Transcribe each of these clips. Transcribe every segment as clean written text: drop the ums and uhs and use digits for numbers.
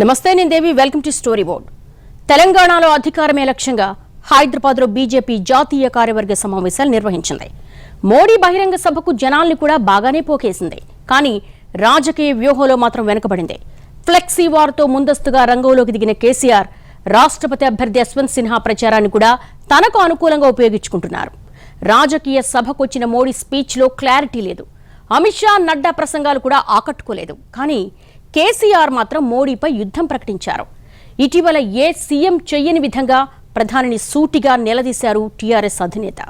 నమస్తే, నేను Devi. Welcome to Story Board. తెలంగాణలో అధికారమే లక్ష్యంగా హైదరాబాద్లో బీజేపీ జాతీయ కార్యవర్గ సమావేశాలు నిర్వహించింది. మోడీ బహిరంగ సభకు జనాల్ని కూడా బాగానే పోకేసింది. కానీ రాజకీయ వ్యూహంలో మాత్రం వెనుకబడింది. ఫ్లెక్సీ వార్తో ముందస్తుగా రంగంలోకి దిగిన కేసీఆర్ రాష్ట్రపతి అభ్యర్థి యశ్వంత్ సిన్హా ప్రచారాన్ని కూడా తనకు అనుకూలంగా ఉపయోగించుకుంటున్నారు. రాజకీయ సభకొచ్చిన మోడీ స్పీచ్లో క్లారిటీ లేదు. అమిత్ షా, నడ్డా ప్రసంగాలు కూడా ఆకట్టుకోలేదు. కానీ కేసీఆర్ మాత్రం మోడీపై యుద్ధం ప్రకటించారు. ఇటీవల ఏ సీఎం చెయ్యని విధంగా ప్రధానిని సూటిగా నిలదీశారు టీఆర్ఎస్ అధినేత.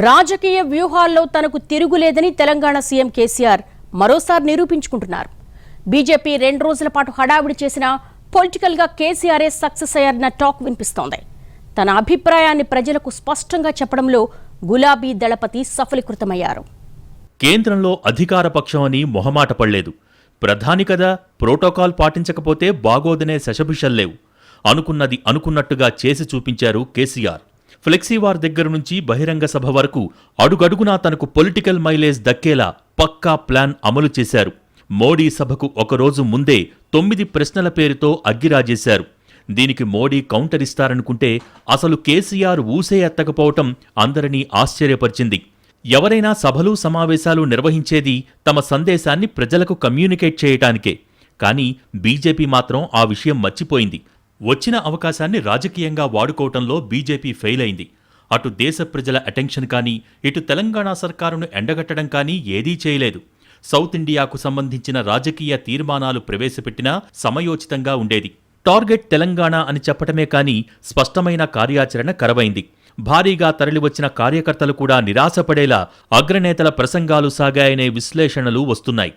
రాజకీయ వ్యూహాల్లో తనకు తిరుగులేదని తెలంగాణ సీఎం కేసీఆర్ మరోసారి నిరూపించుకుంటున్నారు. బీజేపీ 2 రోజుల పాటు హడావిడి చేసినా పొలిటికల్గా కేసీఆర్ఏ సక్సెస్ అయ్యారన్న టాక్ వినిపిస్తోంది. తన అభిప్రాయాన్ని ప్రజలకు స్పష్టంగా చెప్పడంలో గులాబీ దళపతి సఫలీకృతమయ్యారు. కేంద్రంలో అధికార పక్షం అని మొహమాట పడలేదు. ప్రధాని కదా, ప్రోటోకాల్ పాటించకపోతే బాగోదనే శషభిషల్లేవు. అనుకున్నది అనుకున్నట్టుగా చేసి చూపించారు కేసీఆర్. ఫ్లెక్సీవార్ దగ్గర నుంచి బహిరంగ సభ వరకు అడుగడుగునా తనకు పొలిటికల్ మైలేజ్ దక్కేలా పక్కా ప్లాన్ అమలు చేశారు. మోడీ సభకు ఒకరోజు ముందే 9 ప్రశ్నల పేరుతో అగ్గిరాజేశారు. దీనికి మోడీ కౌంటర్ ఇస్తారనుకుంటే అసలు కేసీఆర్ ఊసే ఎత్తకపోవటం అందరినీ ఆశ్చర్యపరిచింది. ఎవరైనా సభలు సమావేశాలు నిర్వహించేది తమ సందేశాన్ని ప్రజలకు కమ్యూనికేట్ చేయటానికే. కానీ బీజేపీ మాత్రం ఆ విషయం మర్చిపోయింది. వచ్చిన అవకాశాన్ని రాజకీయంగా వాడుకోవటంలో బీజేపీ ఫెయిల్ అయింది. అటు దేశ ప్రజల అటెన్షన్ కానీ, ఇటు తెలంగాణ సర్కారును ఎండగట్టడం కానీ ఏదీ చేయలేదు. సౌత్ ఇండియాకు సంబంధించిన రాజకీయ తీర్మానాలు ప్రవేశపెట్టినా సమయోచితంగా ఉండేది. టార్గెట్ తెలంగాణ అని చెప్పటమే కానీ స్పష్టమైన కార్యాచరణ కరవైంది. భారీగా తరలివచ్చిన కార్యకర్తలు కూడా నిరాశపడేలా అగ్రనేతల ప్రసంగాలు సాగాయనే విశ్లేషణలు వస్తున్నాయి.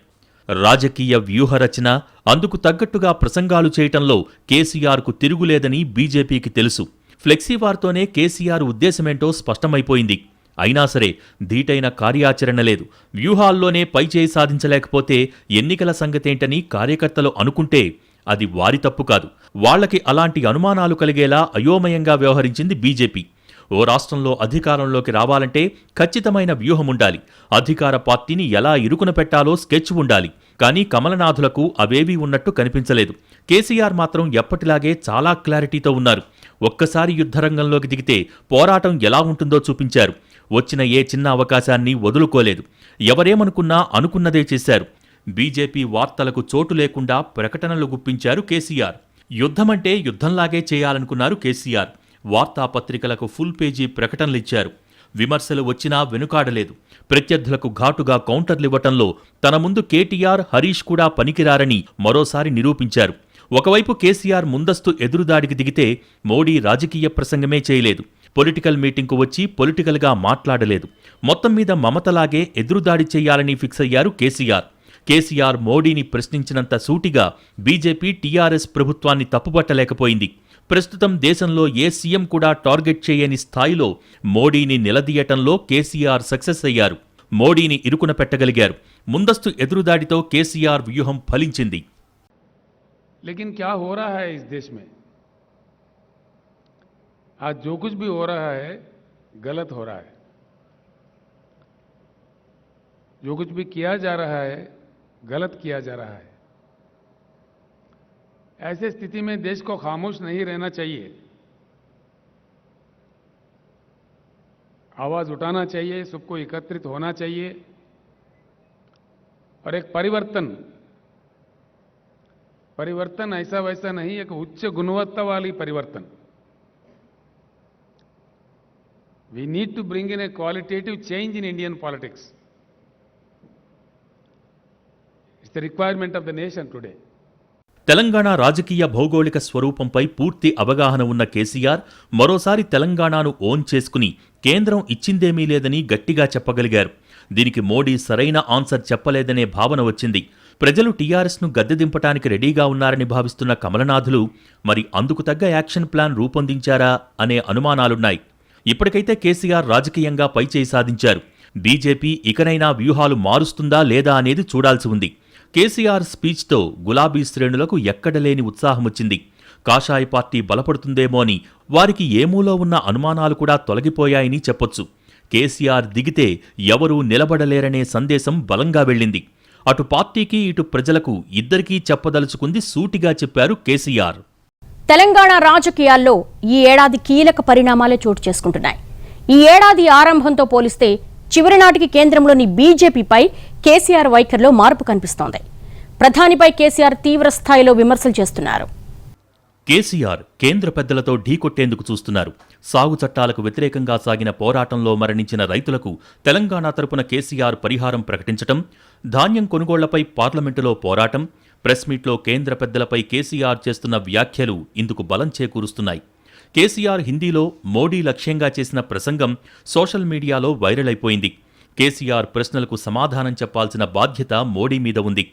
రాజకీయ వ్యూహరచన, అందుకు తగ్గట్టుగా ప్రసంగాలు చేయటంలో కేసీఆర్కు తిరుగులేదని బీజేపీకి తెలుసు. ఫ్లెక్సీవార్తోనే కేసీఆర్ ఉద్దేశమేంటో స్పష్టమైపోయింది. అయినా సరే ధీటైన కార్యాచరణ లేదు. వ్యూహాల్లోనే పైచేయి సాధించలేకపోతే ఎన్నికల సంగతేంటని కార్యకర్తలు అనుకుంటే అది వారి తప్పు కాదు. వాళ్లకి అలాంటి అనుమానాలు కలిగేలా అయోమయంగా వ్యవహరించింది బీజేపీ. ఓ రాష్ట్రంలో అధికారంలోకి రావాలంటే ఖచ్చితమైన వ్యూహముండాలి. అధికార పార్టీని ఎలా ఇరుకున పెట్టాలో స్కెచ్ ఉండాలి. కానీ కమలనాథులకు అవేవీ ఉన్నట్టు కనిపించలేదు. కేసీఆర్ మాత్రం ఎప్పటిలాగే చాలా క్లారిటీతో ఉన్నారు. ఒక్కసారి యుద్ధరంగంలోకి దిగితే పోరాటం ఎలా ఉంటుందో చూపించారు. వచ్చిన ఏ చిన్న అవకాశాన్ని వదులుకోలేదు. ఎవరేమనుకున్నా అనుకున్నదే చేశారు. బీజేపీ వార్తలకు చోటు లేకుండా ప్రకటనలు గుప్పించారు కేసీఆర్. యుద్ధమంటే యుద్ధంలాగే చేయాలనుకున్నారు కేసీఆర్. వార్తాపత్రికలకు ఫుల్ పేజీ ప్రకటనలిచ్చారు. విమర్శలు వచ్చినా వెనుకాడలేదు. ప్రత్యర్థులకు ఘాటుగా కౌంటర్లివ్వటంలో తన ముందు కేటీఆర్, హరీష్ కూడా పనికిరారని మరోసారి నిరూపించారు. ఒకవైపు కేసీఆర్ ముందస్తు ఎదురుదాడికి దిగితే మోడీ రాజకీయ ప్రసంగమే చేయలేదు. పొలిటికల్ మీటింగ్కు వచ్చి పొలిటికల్గా మాట్లాడలేదు. మొత్తం మీద మమతలాగే ఎదురుదాడి చేయాలని ఫిక్స్ అయ్యారు కేసీఆర్. కేసీఆర్ మోడీని ప్రశ్నించినంత సూటిగా బీజేపీ, టీఆర్ఎస్ ప్రభుత్వాన్ని తప్పుపట్టలేకపోయింది. ప్రస్తుతం దేశంలో ఏ సీఎం కూడా టార్గెట్ చేయని స్థాయిలో మోడీని నిలదీయటంలో కేసీఆర్ సక్సెస్ అయ్యారు. మోడీని ఇరుకున పెట్టగలిగారు. ముందస్తు ఎదురుదాడితో కేసీఆర్ వ్యూహం ఫలించింది. लेकिन क्या हो रहा है इस देश में? आज जो कुछ भी हो रहा है गलत हो रहा है. जो कुछ भी किया जा रहा है गलत किया जा रहा है. ऐसे स्थिति में देश को खामोश नहीं रहना चाहिए. आवाज उठाना चाहिए, सबको एकत्रित होना चाहिए और एक परिवर्तन ऐसा वैसा नहीं, एक उच्च गुणवत्ता वाली परिवर्तन. We need to bring in a qualitative change in Indian politics. It's the requirement of the nation today. Telangana రాజకీయ భౌగోళిక స్వరూపంపై పూర్తి అవగాహన ఉన్న కేసీఆర్ మరోసారి తెలంగాణను ఓన్ చేసుకుని కేంద్రం ఇచ్చిందేమీ లేదని గట్టిగా చెప్పగలిగారు. దీనికి మోడీ సరైన ఆన్సర్ చెప్పలేదనే భావన వచ్చింది. ప్రజలు టీఆర్ఎస్ను గద్దెదింపటానికి రెడీగా ఉన్నారని భావిస్తున్న కమలనాథులు మరి అందుకు తగ్గ యాక్షన్ ప్లాన్ రూపొందించారా అనే అనుమానాలున్నాయి. ఇప్పటికైతే కేసీఆర్ రాజకీయంగా పైచేయి సాధించారు. బీజేపీ ఇకనైనా వ్యూహాలు మారుస్తుందా లేదా అనేది చూడాల్సి ఉంది. కేసీఆర్ స్పీచ్తో గులాబీ శ్రేణులకు ఎక్కడలేని ఉత్సాహమొచ్చింది. కాషాయ పార్టీ బలపడుతుందేమో అని వారికి ఏమూలో ఉన్న అనుమానాలు కూడా తొలగిపోయాయని చెప్పొచ్చు. కేసీఆర్ దిగితే ఎవరూ నిలబడలేరనే సందేశం బలంగా వెళ్ళింది. అటు పార్టీకి ఇటు ప్రజలకు ఇద్దరికీ చెప్పదలుచుకుంది సూటిగా చెప్పారు కేసీఆర్. తెలంగాణ రాజకీయాల్లో ఈ ఏడాది కీలక పరిణామాలే చోటు చేసుకుంటున్నాయి. ఈ ఏడాది ఆరంభంతో పోలిస్తే చివరి నాటికి కేంద్రంలోని బీజేపీపై కేసీఆర్ వైఖరిలో మార్పు కనిపిస్తోంది. ప్రధానిపై కేసీఆర్ తీవ్ర స్థాయిలో విమర్శలు చేస్తున్నారు. కేసీఆర్ కేంద్ర పెద్దలతో ఢీకొట్టేందుకు చూస్తున్నారు. సాగు చట్టాలకు వ్యతిరేకంగా సాగిన పోరాటంలో మరణించిన రైతులకు తెలంగాణ తరపున కేసీఆర్ పరిహారం ప్రకటించటం, ధాన్యం కొనుగోళ్లపై పార్లమెంటులో పోరాటం, ప్రెస్ మీట్లో కేంద్ర పెద్దలపై కేసీఆర్ చేస్తున్న వ్యాఖ్యలు ఇందుకు బలం చేకూరుస్తున్నాయి. కేసీఆర్ హిందీలో మోడీ లక్ష్యంగా చేసిన ప్రసంగం సోషల్ మీడియాలో వైరల్ అయిపోయింది. కేసీఆర్ ప్రశ్నలకు సమాధానం చెప్పాల్సిన బాధ్యత మోడీ మీద ఉంది.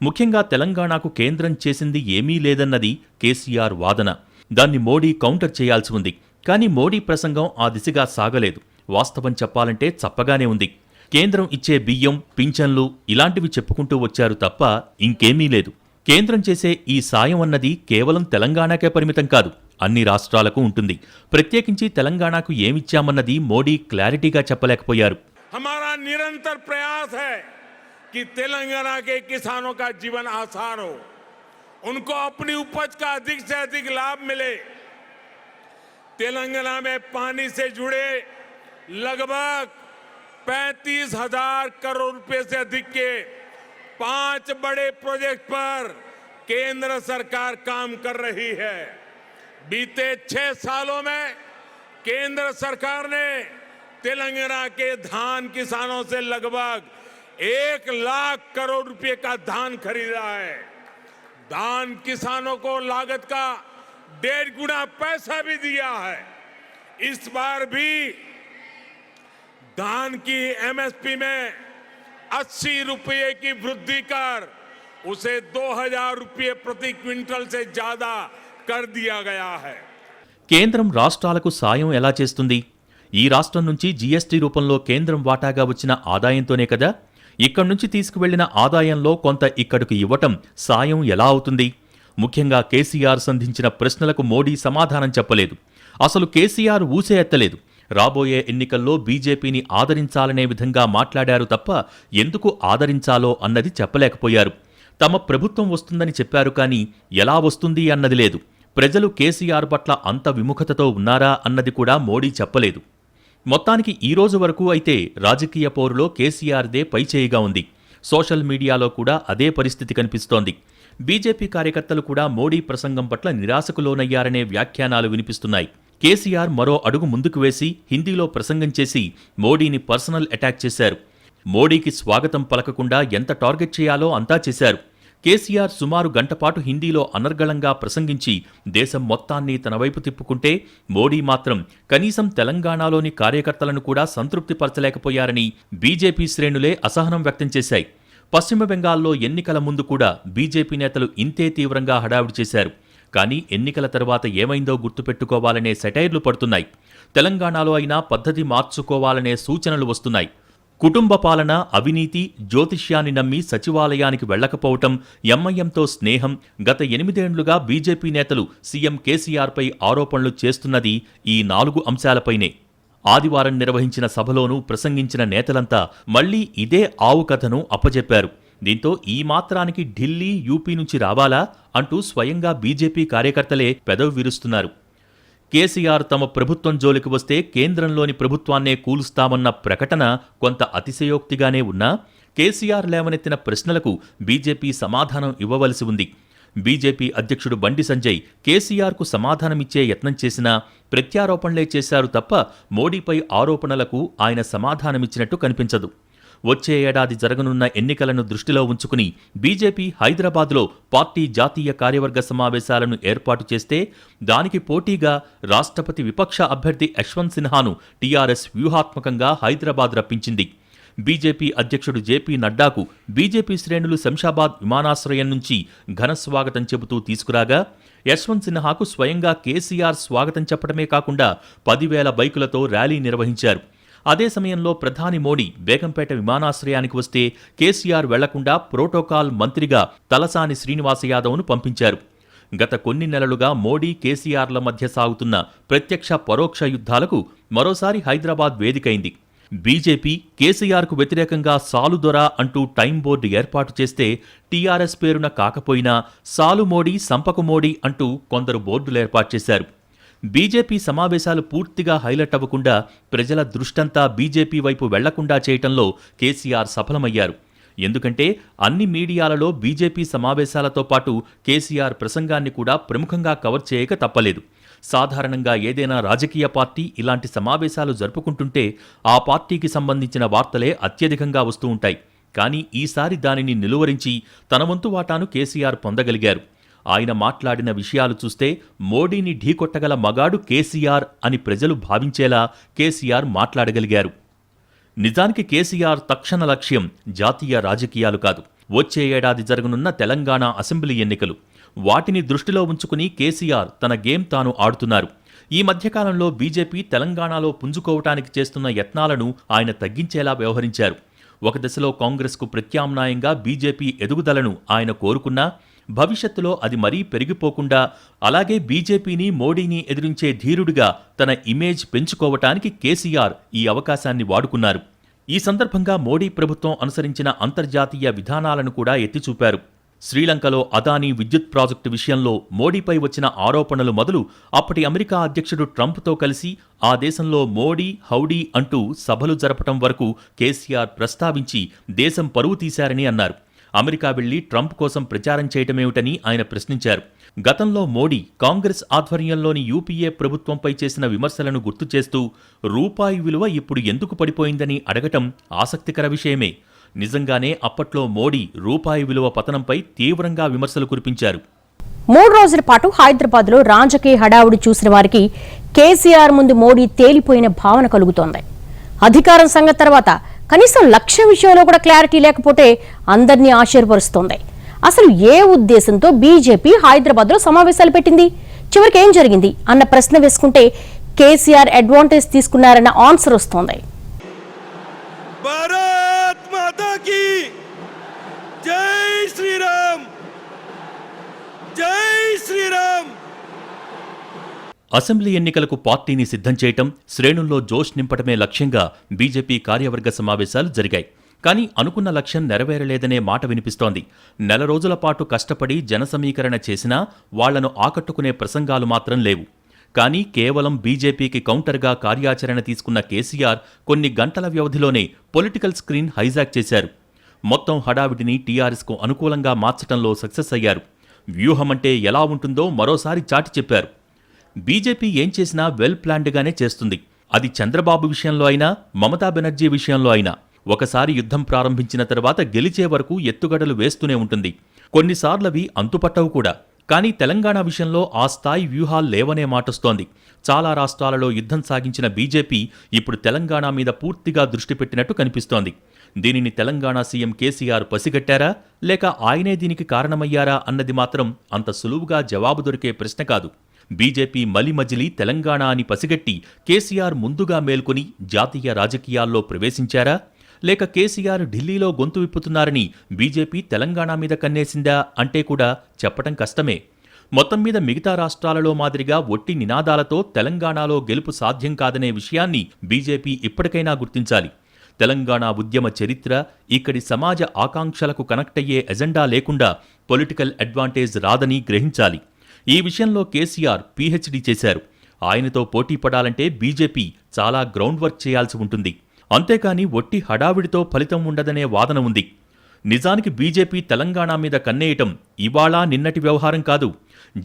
ముఖ్యంగా తెలంగాణకు కేంద్రం చేసింది ఏమీ లేదన్నది కేసీఆర్ వాదన. దాన్ని మోడీ కౌంటర్ చేయాల్సి ఉంది. కానీ మోడీ ప్రసంగం ఆ దిశగా సాగలేదు. వాస్తవం చెప్పాలంటే చప్పగానే ఉంది. కేంద్రం ఇచ్చే బియ్యం, పింఛన్లు ఇలాంటివి చెప్పుకుంటూ వచ్చారు తప్ప ఇంకేమీ లేదు. కేంద్రం చేసే ఈ సాయం అన్నది కేవలం తెలంగాణకే పరిమితం కాదు, అన్ని రాష్ట్రాలకు ఉంటుంది. ప్రత్యేకించి తెలంగాణకు ఏమిచ్చామన్నది మోడీ క్లారిటీగా చెప్పలేకపోయారు. हमारा निरंतर प्रयास है कि तेलंगाना के किसानों का जीवन आसान हो, उनको अपनी उपज का अधिक से अधिक लाभ मिले। तेलंगाना में पानी से जुड़े लगभग 35,000 करोड़ रुपए से अधिक के 5 बड़े प्रोजेक्ट पर केंद्र सरकार काम कर रही है। बीते 6 सालों में केंद्र सरकार ने तेलंगाना के धान किसानों से लगभग 1 लाख करोड़ रुपए का धान खरीदा है। धान किसानों को लागत का 1.5 गुना पैसा भी दिया है। इस बार भी धान की एमएसपी में 80 रुपये की वृद्धि कर उसे 2,000 रुपये प्रति क्विंटल से ज्यादा कर दिया गया है। కేంద్రం రాష్ట్రాలకు సాయం ఎలా చేస్తుంది? ఈ రాష్ట్రం నుంచి జీఎస్టీ రూపంలో కేంద్రం వాటాగా వచ్చిన ఆదాయంతోనే కదా. ఇక్కడి నుంచి తీసుకువెళ్లిన ఆదాయంలో కొంత ఇక్కడకు ఇవ్వటం సాయం ఎలా అవుతుంది? ముఖ్యంగా కేసీఆర్ సంధించిన ప్రశ్నలకు మోడీ సమాధానం చెప్పలేదు. అసలు కేసీఆర్ ఊసే ఎత్తలేదు. రాబోయే ఎన్నికల్లో బీజేపీని ఆదరించాలనే విధంగా మాట్లాడారు తప్ప ఎందుకు ఆదరించాలో అన్నది చెప్పలేకపోయారు. తమ ప్రభుత్వం వస్తుందని చెప్పారు కానీ ఎలా వస్తుంది అన్నది లేదు. ప్రజలు కేసీఆర్ పట్ల అంత విముఖతతో ఉన్నారా అన్నది కూడా మోడీ చెప్పలేదు. మొత్తానికి ఈ రోజు వరకు అయితే రాజకీయ పోరులో కేసీఆర్దే పైచేయిగా ఉంది. సోషల్ మీడియాలో కూడా అదే పరిస్థితి కనిపిస్తోంది. బీజేపీ కార్యకర్తలు కూడా మోడీ ప్రసంగం పట్ల నిరాశకు లోనయ్యారనే వ్యాఖ్యానాలు వినిపిస్తున్నాయి. కేసీఆర్ మరో అడుగు ముందుకు వేసి హిందీలో ప్రసంగం చేసి మోడీని పర్సనల్ అటాక్ చేశారు. మోడీకి స్వాగతం పలకకుండా ఎంత టార్గెట్ చేయాలో అంతా చేశారు. కేసీఆర్ సుమారు గంటపాటు హిందీలో అనర్గళంగా ప్రసంగించి దేశం మొత్తాన్ని తన వైపు తిప్పుకుంటే మోడీ మాత్రం కనీసం తెలంగాణలోని కార్యకర్తలను కూడా సంతృప్తిపరచలేకపోయారని బీజేపీ శ్రేణులే అసహనం వ్యక్తం చేశాయి. పశ్చిమ బెంగాల్లో ఎన్నికల ముందు కూడా బీజేపీ నేతలు ఇంతే తీవ్రంగా హడావుడి చేశారు. కానీ ఎన్నికల తర్వాత ఏమైందో గుర్తుపెట్టుకోవాలనే సెటైర్లు పడుతున్నాయి. తెలంగాణలో అయినా పద్ధతి మార్చుకోవాలనే సూచనలు వస్తున్నాయి. కుటుంబ పాలన, అవినీతి, జ్యోతిష్యాన్ని నమ్మి సచివాలయానికి వెళ్లకపోవటం, ఎంఐఎంతో స్నేహం, గత 8 ఏళ్లుగా బీజేపీ నేతలు సీఎం కేసీఆర్పై ఆరోపణలు చేస్తున్నది ఈ 4 అంశాలపైనే. ఆదివారం నిర్వహించిన సభలోనూ ప్రసంగించిన నేతలంతా మళ్లీ ఇదే ఆవు కథను అప్పజెప్పారు. దీంతో ఈ మాత్రానికి ఢిల్లీ, యూపీ నుంచి రావాలా అంటూ స్వయంగా బీజేపీ కార్యకర్తలే పెదవి విరుస్తున్నారు. కేసీఆర్ తమ ప్రభుత్వం జోలికి వస్తే కేంద్రంలోని ప్రభుత్వాన్నే కూలుస్తామన్న ప్రకటన కొంత అతిశయోక్తిగానే ఉన్నా కేసీఆర్ లేవనెత్తిన ప్రశ్నలకు బీజేపీ సమాధానం ఇవ్వవలసి ఉంది. బీజేపీ అధ్యక్షుడు బండి సంజయ్ కేసీఆర్కు సమాధానమిచ్చే యత్నం చేసినా ప్రత్యారోపణలే చేశారు తప్ప మోడీపై ఆరోపణలకు ఆయన సమాధానమిచ్చినట్టు కనిపించదు. వచ్చే ఏడాది జరగనున్న ఎన్నికలను దృష్టిలో ఉంచుకుని బీజేపీ హైదరాబాద్లో పార్టీ జాతీయ కార్యవర్గ సమావేశాలను ఏర్పాటు చేస్తే దానికి పోటీగా రాష్ట్రపతి విపక్ష అభ్యర్థి యశ్వంత్ సిన్హాను టీఆర్ఎస్ వ్యూహాత్మకంగా హైదరాబాద్ రప్పించింది. బీజేపీ అధ్యక్షుడు జేపీ నడ్డాకు బీజేపీ శ్రేణులు శంషాబాద్ విమానాశ్రయం నుంచి ఘన స్వాగతం చెబుతూ తీసుకురాగా యశ్వంత్ సిన్హాకు స్వయంగా కేసీఆర్ స్వాగతం చెప్పడమే కాకుండా 10,000 బైకులతో ర్యాలీ నిర్వహించారు. అదే సమయంలో ప్రధాని మోడీ బేగంపేట విమానాశ్రయానికి వస్తే కేసీఆర్ వెళ్లకుండా ప్రోటోకాల్ మంత్రిగా తలసాని శ్రీనివాస యాదవ్ను పంపించారు. గత కొన్ని నెలలుగా మోడీ, కేసీఆర్ల మధ్య సాగుతున్న ప్రత్యక్ష పరోక్ష యుద్ధాలకు మరోసారి హైదరాబాద్ వేదికైంది. బీజేపీ కేసీఆర్కు వ్యతిరేకంగా సాలుదొర అంటూ టైం బోర్డు ఏర్పాటు చేస్తే టీఆర్ఎస్ పేరున కాకపోయినా సాలు మోడీ సంపకు మోడీ అంటూ కొందరు బోర్డులు ఏర్పాటు చేశారు. బీజేపీ సమావేశాలు పూర్తిగా హైలైట్ అవ్వకుండా ప్రజల దృష్టంతా బీజేపీ వైపు వెళ్లకుండా చేయటంలో కేసీఆర్ సఫలమయ్యారు. ఎందుకంటే అన్ని మీడియాలలో బీజేపీ సమావేశాలతో పాటు కేసీఆర్ ప్రసంగాన్ని కూడా ప్రముఖంగా కవర్ చేయక తప్పలేదు. సాధారణంగా ఏదైనా రాజకీయ పార్టీ ఇలాంటి సమావేశాలు జరుపుకుంటుంటే ఆ పార్టీకి సంబంధించిన వార్తలే అత్యధికంగా వస్తూ ఉంటాయి. కానీ ఈసారి దానిని నిలువరించి తన వంతు వాటాను కేసీఆర్ పొందగలిగారు. ఆయన మాట్లాడిన విషయాలు చూస్తే మోడీని ఢీకొట్టగల మగాడు కేసీఆర్ అని ప్రజలు భావించేలా కేసీఆర్ మాట్లాడగలిగారు. నిజానికి కేసీఆర్ తక్షణ లక్ష్యం జాతీయ రాజకీయాలు కాదు, వచ్చే ఏడాది జరగనున్న తెలంగాణ అసెంబ్లీ ఎన్నికలు. వాటిని దృష్టిలో ఉంచుకుని కేసీఆర్ తన గేమ్ తాను ఆడుతున్నారు. ఈ మధ్యకాలంలో బీజేపీ తెలంగాణలో పుంజుకోవటానికి చేస్తున్న యత్నాలను ఆయన తగ్గించేలా వ్యవహరించారు. ఒక దశలో కాంగ్రెస్కు ప్రత్యామ్నాయంగా బీజేపీ ఎదుగుదలను ఆయన కోరుకున్నా భవిష్యత్తులో అది మరీ పెరిగిపోకుండా అలాగే బీజేపీని మోడీని ఎదిరించే ధీరుడిగా తన ఇమేజ్ పెంచుకోవటానికి కేసీఆర్ ఈ అవకాశాన్ని వాడుకున్నారు. ఈ సందర్భంగా మోడీ ప్రభుత్వం అనుసరించిన అంతర్జాతీయ విధానాలను కూడా ఎత్తిచూపారు. శ్రీలంకలో అదానీ విద్యుత్ ప్రాజెక్టు విషయంలో మోడీపై వచ్చిన ఆరోపణలు మొదలు అప్పటి అమెరికా అధ్యక్షుడు ట్రంప్తో కలిసి ఆ దేశంలో మోడీ హౌడీ అంటూ సభలు జరపటం వరకు కేసీఆర్ ప్రస్తావించి దేశం పరువు తీశారని అన్నారు. అమెరికా వెళ్లి ట్రంప్ కోసం ప్రచారం చేయటమేమిటని ఆయన ప్రశ్నించారు. గతంలో మోడీ కాంగ్రెస్ ఆధ్వర్యంలోని యూపీఏ ప్రభుత్వంపై చేసిన విమర్శలను గుర్తు చేస్తూ రూపాయి విలువ ఇప్పుడు ఎందుకు పడిపోయిందని అడగటం ఆసక్తికర విషయమే. నిజంగానే అప్పట్లో మోడీ రూపాయి విలువ పతనంపై తీవ్రంగా విమర్శలు కురిపించారు. 3 రోజుల పాటు హైదరాబాద్లో రాజకీయ హడావుడి చూసిన వారికి కేసీఆర్ ముందు మోడీ తేలిపోయిన భావన కలుగుతోంది. అధికారం సంగతి తర్వాత కనీసం లక్ష్య విషయంలో కూడా క్లారిటీ లేకపోతే అందరినీ ఆశ్చర్యపరుస్తోంది. అసలు ఏ ఉద్దేశంతో బీజేపీ హైదరాబాద్లో సమావేశాలు పెట్టింది, చివరికి ఏం జరిగింది అన్న ప్రశ్న వేసుకుంటే కేసీఆర్ అడ్వాంటేజ్ తీసుకున్నారన్న ఆన్సర్ వస్తోంది. భారత్ మాతా కీ జై శ్రీరామ్, జై శ్రీరామ్. అసెంబ్లీ ఎన్నికలకు పార్టీని సిద్ధం చేయటం, శ్రేణుల్లో జోష్ నింపటమే లక్ష్యంగా బీజేపీ కార్యవర్గ సమావేశాలు జరిగాయి. కానీ అనుకున్న లక్ష్యం నెరవేరలేదనే మాట వినిపిస్తోంది. 4 రోజుల పాటు కష్టపడి జనసమీకరణ చేసినా వాళ్లను ఆకట్టుకునే ప్రసంగాలు మాత్రం లేవు. కానీ కేవలం బీజేపీకి కౌంటర్గా కార్యాచరణ తీసుకున్న కేసీఆర్ కొన్ని గంటల వ్యవధిలోనే పొలిటికల్ స్క్రీన్ హైజాక్ చేశారు. మొత్తం హడావిడిని టీఆర్ఎస్కు అనుకూలంగా మార్చటంలో సక్సెస్ అయ్యారు. వ్యూహమంటే ఎలా ఉంటుందో మరోసారి చాటి చెప్పారు. బీజేపీ ఏం చేసినా వెల్ ప్లాన్డ్గానే చేస్తుంది. అది చంద్రబాబు విషయంలో అయినా మమతా బెనర్జీ విషయంలో అయినా. ఒకసారి యుద్ధం ప్రారంభించిన తర్వాత గెలిచే వరకు ఎత్తుగడలు వేస్తూనే ఉంటుంది. కొన్నిసార్లవి అంతుపట్టవు కూడా. కానీ తెలంగాణ విషయంలో ఆ స్థాయి వ్యూహాలు లేవనే మాటొస్తోంది. చాలా రాష్ట్రాలలో యుద్ధం సాగించిన బీజేపీ ఇప్పుడు తెలంగాణ మీద పూర్తిగా దృష్టి పెట్టినట్టు కనిపిస్తోంది. దీనిని తెలంగాణ సీఎం కేసీఆర్ పసిగట్టారా లేక ఆయనే దీనికి కారణమయ్యారా అన్నది మాత్రం అంత సులువుగా జవాబు దొరికే ప్రశ్న కాదు. బీజేపీ మలిమజిలి తెలంగాణ అని పసిగట్టి కేసీఆర్ ముందుగా మేల్కొని జాతీయ రాజకీయాల్లో ప్రవేశించారా లేక కేసీఆర్ ఢిల్లీలో గొంతు విప్పుతున్నారని బీజేపీ తెలంగాణ మీద కన్నేసిందా అంటే కూడా చెప్పటం కష్టమే. మొత్తం మీద మిగతా రాష్ట్రాలలో మాదిరిగా ఒట్టి నినాదాలతో తెలంగాణలో గెలుపు సాధ్యం కాదనే విషయాన్ని బీజేపీ ఇప్పటికైనా గుర్తించాలి. తెలంగాణ ఉద్యమ చరిత్ర, ఇక్కడి సమాజ ఆకాంక్షలకు కనెక్ట్ అయ్యే ఎజెండా లేకుండా పొలిటికల్ అడ్వాంటేజ్ రాదని గ్రహించాలి. ఈ విషయంలో కేసీఆర్ పీహెచ్డీ చేశారు. ఆయనతో పోటీ పడాలంటే బీజేపీ చాలా గ్రౌండ్ వర్క్ చేయాల్సి ఉంటుంది. అంతేకాని ఒట్టి హడావిడితో ఫలితం ఉండదనే వాదన ఉంది. నిజానికి బీజేపీ తెలంగాణ మీద కన్నేయటం ఇవాళ నిన్నటి వ్యవహారం కాదు.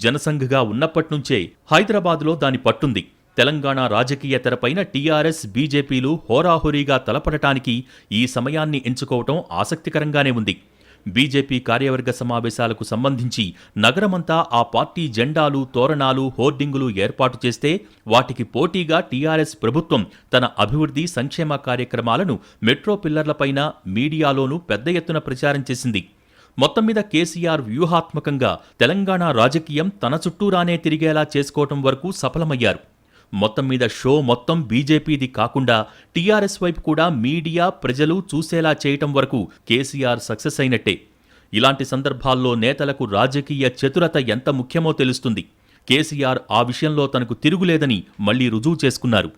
జనసంఘగా ఉన్నప్పట్నుంచే హైదరాబాద్లో దాని పట్టుంది. తెలంగాణ రాజకీయ తెరపైన టీఆర్ఎస్ బీజేపీలు హోరాహోరీగా తలపడటానికి ఈ సమయాన్ని ఎంచుకోవటం ఆసక్తికరంగానే ఉంది. బీజేపీ కార్యవర్గ సమావేశాలకు సంబంధించి నగరమంతా ఆ పార్టీ జెండాలు, తోరణాలు, హోర్డింగులు ఏర్పాటు చేస్తే వాటికి పోటీగా టీఆర్ఎస్ ప్రభుత్వం తన అభివృద్ధి, సంక్షేమ కార్యక్రమాలను మెట్రో పిల్లర్లపైన మీడియాలోనూ పెద్ద ఎత్తున ప్రచారం చేసింది. మొత్తం మీద కేసీఆర్ వ్యూహాత్మకంగా తెలంగాణ రాజకీయం తన చుట్టూరానే తిరిగేలా చేసుకోవటం వరకు సఫలమయ్యారు. మొత్తం మీద షో మొత్తం బీజేపీది కాకుండా టీఆర్ఎస్ వైపు కూడా మీడియా, ప్రజలు చూసేలా చేయటం వరకు కేసీఆర్ సక్సెస్ అయినట్టే. ఇలాంటి సందర్భాల్లో నేతలకు రాజకీయ చతురత ఎంత ముఖ్యమో తెలుస్తుంది. కేసీఆర్ ఆ విషయంలో తనకు తిరుగులేదని మళ్లీ రుజువు చేసుకున్నారు.